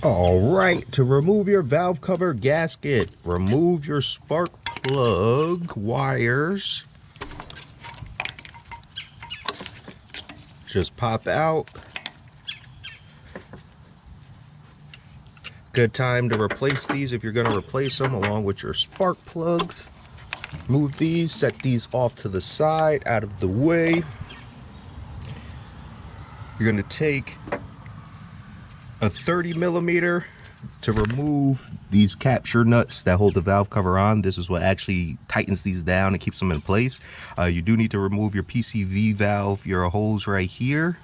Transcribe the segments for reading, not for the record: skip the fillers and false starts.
All right, to remove your valve cover gasket, remove your spark plug wires. Just pop out. Good time to replace these if you're going to replace them, along with your spark plugs. Move these, set these off to the side, out of the way. You're going to take a 30 millimeter to remove these capture nuts that hold the valve cover on. This is what actually tightens these down and keeps them in place. You do need to remove your PCV valve, your holes right here.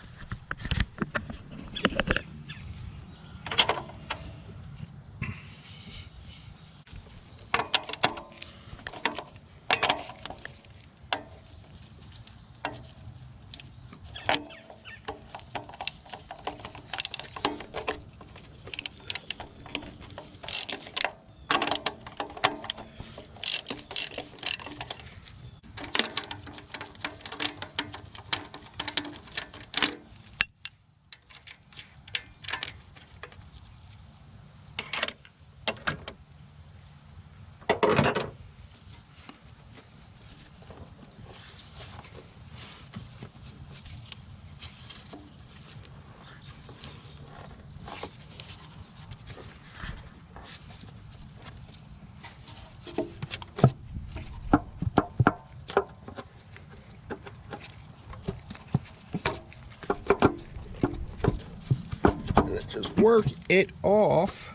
Just work it off.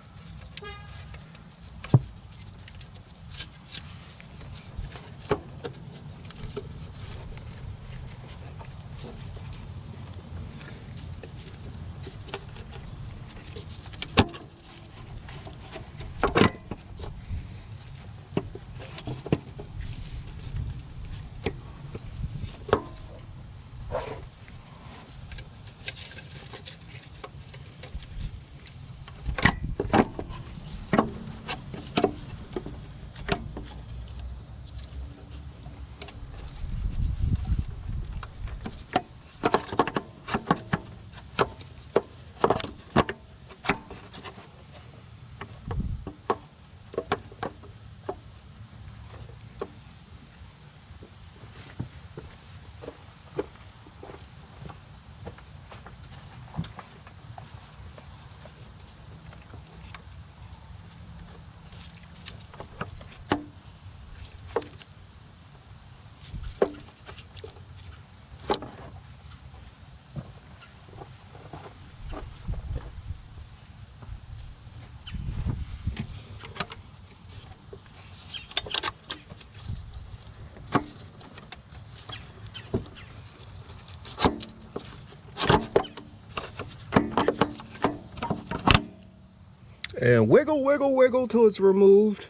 And wiggle, wiggle, wiggle till it's removed.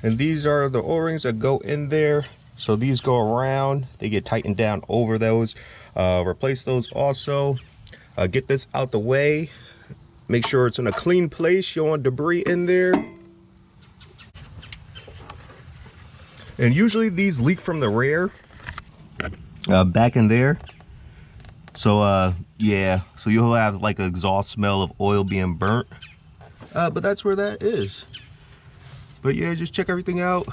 And these are the O-rings that go in there. So these go around, they get tightened down over those. Replace those also. Get this out the way. Make sure it's in a clean place. You don't want debris in there. And usually these leak from the rear, back in there. So yeah, so you'll have like an exhaust smell of oil being burnt. But that's where that is. But yeah, just check everything out.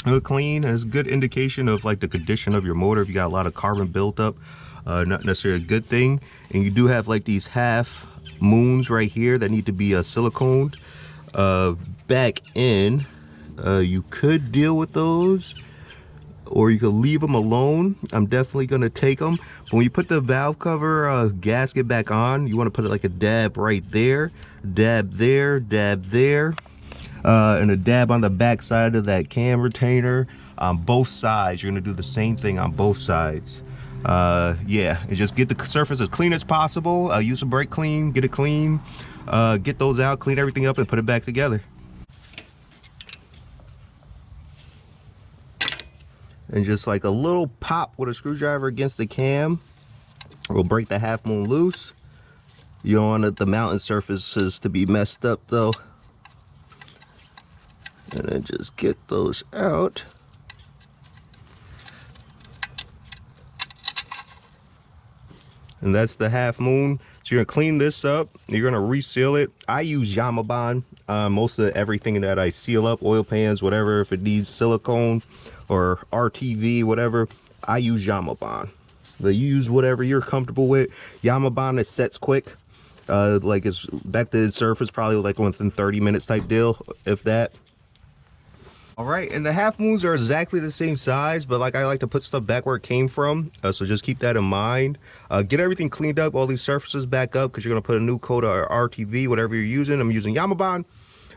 Look clean, and it's a good indication of like the condition of your motor. If you got a lot of carbon built up, not necessarily a good thing. And you do have like these half moons right here that need to be siliconed back in. You could deal with those, or you could leave them alone. I'm definitely gonna take them. But when you put the valve cover gasket back on, you want to put it like a dab right there, dab there, and a dab on the back side of that cam retainer on both sides. You're gonna do the same thing on both sides. Yeah, and just get the surface as clean as possible. Use some brake clean, get it clean, get those out, clean everything up, and put it back together. And just like a little pop with a screwdriver against the cam will break the half moon loose. You don't want the mounting surfaces to be messed up though. And then just get those out. and that's the half moon. So you're gonna clean this up, you're gonna reseal it. I use Yamabond. Most of everything that I seal up, oil pans, whatever, if it needs silicone or RTV, whatever, I use Yamabond. But you use whatever you're comfortable with. Yamabond, it sets quick. Like it's back to the surface probably like within 30 minutes type deal, if that. All right, and the half moons are exactly the same size, but like I like to put stuff back where it came from, so just keep that in mind. Get everything cleaned up, all these surfaces back up, because you're gonna put a new coat or RTV, whatever you're using. I'm using Yamabond.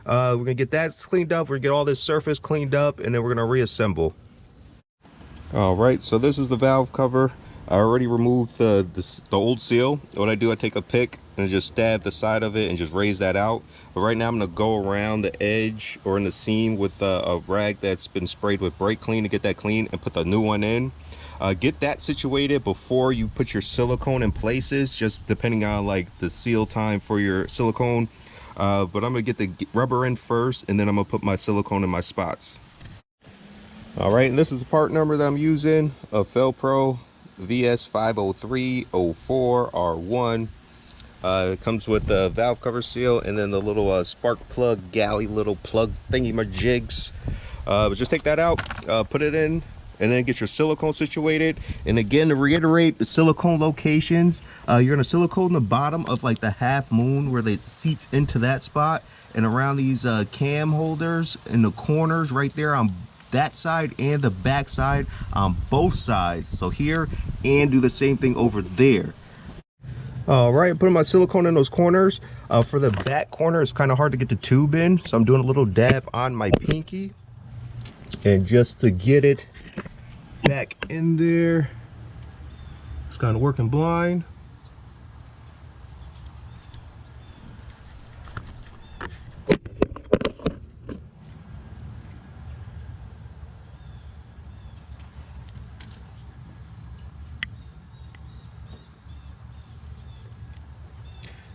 We're gonna get that cleaned up, we're gonna get all this surface cleaned up, and then we're gonna reassemble. All right, so this is the valve cover. I already removed the old seal. What I do, I take a pick and just stab the side of it and just raise that out. But right now I'm gonna go around the edge or in the seam with a rag that's been sprayed with brake clean to get that clean and put the new one in. Get that situated before you put your silicone in places, just depending on like the seal time for your silicone. But I'm gonna get the rubber in first, and then I'm gonna put my silicone in my spots. All right, and this is the part number that I'm using, a Felpro VS50304R1. It comes with the valve cover seal and then the little spark plug galley little plug thingy majigs. But just take that out, put it in, and then get your silicone situated. And again, to reiterate the silicone locations, you're gonna silicone the bottom of like the half moon where the seats into that spot, and around these cam holders in the corners right there on that side and the back side on both sides. So here, and do the same thing over there. All right, putting my silicone in those corners. For the back corner, it's kind of hard to get the tube in, so I'm doing a little dab on my pinky, and just to get it back in there, it's kind of working blind.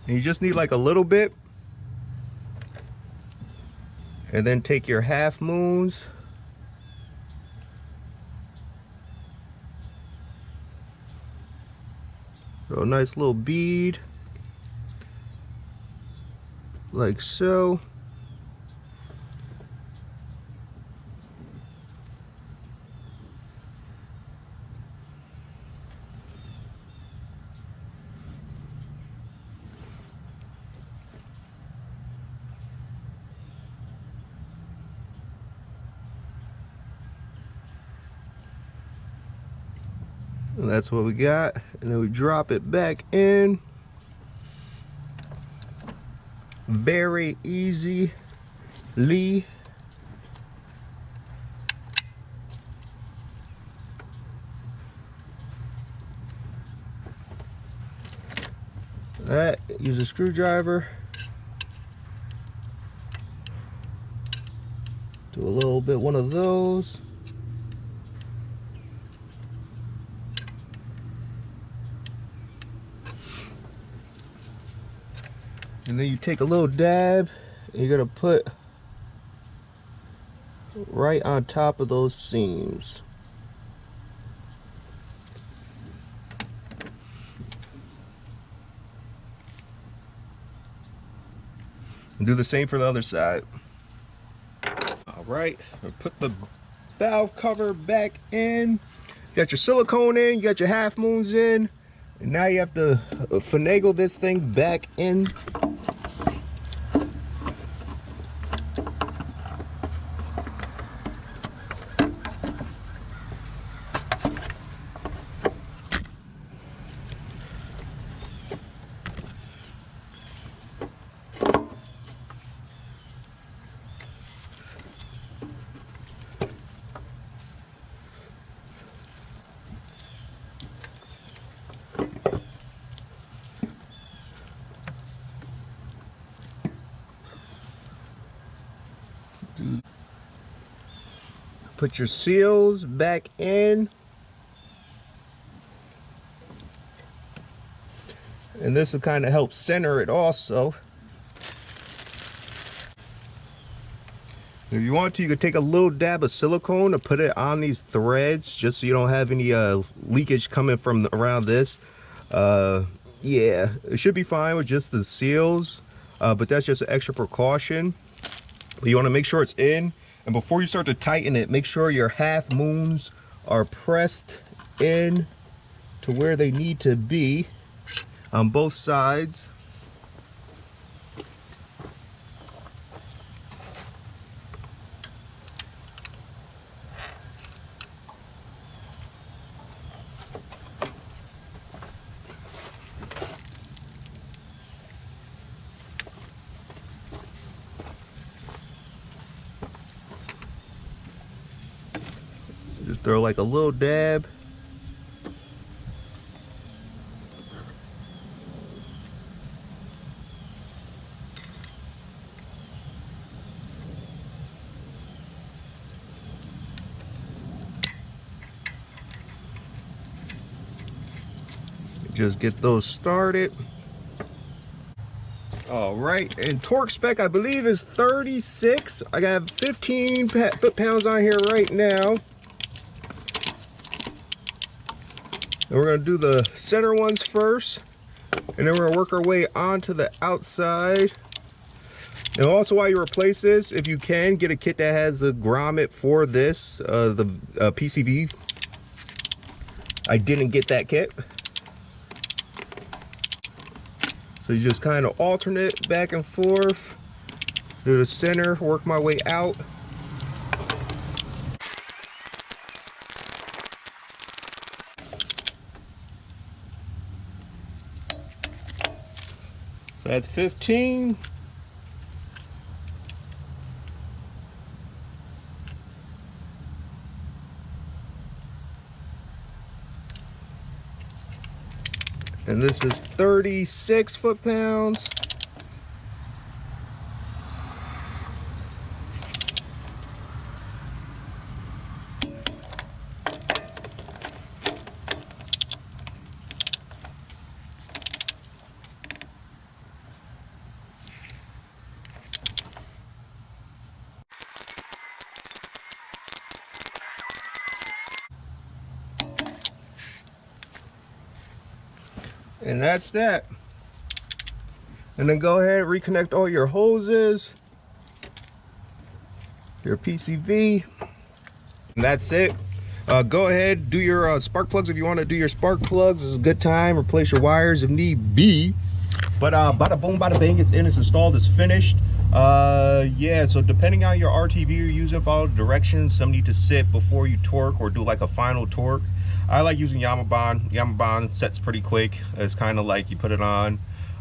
And you just need like a little bit, and then take your half moons, throw a nice little bead like so. And that's what we got, and then we drop it back in. Very easily. That, use a screwdriver. Do a little bit, one of those. And then you take a little dab, and you're gonna put right on top of those seams. And do the same for the other side. All right, put the valve cover back in. You got your silicone in, you got your half moons in, and now you have to finagle this thing back in. Put your seals back in. And this will kind of help center it also. If you want to, you could take a little dab of silicone and put it on these threads just so you don't have any leakage coming from around this. Yeah, it should be fine with just the seals, but that's just an extra precaution. But you want to make sure it's in, and before you start to tighten it, make sure your half moons are pressed in to where they need to be on both sides. Just throw like a little dab. Just get those started. All right, and torque spec I believe is 36. I got 15 foot-pounds on here right now. And we're gonna do the center ones first, and then we're gonna work our way onto the outside. And also, while you replace this, if you can, get a kit that has the grommet for this, the PCV. I didn't get that kit. So you just kind of alternate back and forth, do the center, work my way out. So that's 15. And this is 36 foot-pounds. And that's that. And then go ahead and reconnect all your hoses, your PCV, and that's it. Go ahead, do your spark plugs if you want to do your spark plugs. This is a good time. Replace your wires if need be. But bada boom, bada bang, it's in, it's installed, it's finished. Yeah, so depending on your RTV you're using, follow directions. Some need to sit before you torque or do like a final torque. I like using Yamabond. Yamabond sets pretty quick. It's kind of like you put it on.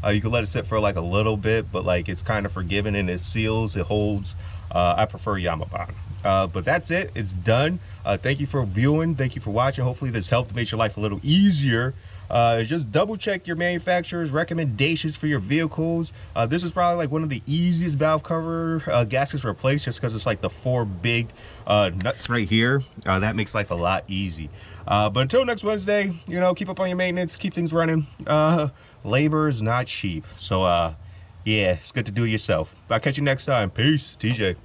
You can let it sit for like a little bit, but like it's kind of forgiving and it seals, it holds. I prefer Yamabond. But that's it, it's done. Thank you for viewing, thank you for watching. Hopefully this helped make your life a little easier. Just double check your manufacturer's recommendations for your vehicles. This is probably like one of the easiest valve cover gaskets to replace, just because it's like the 4 big nuts right here. That makes life a lot easy. But until next Wednesday, you know, keep up on your maintenance, keep things running. Labor is not cheap, so yeah, it's good to do it yourself. I'll catch you next time. Peace. TJ.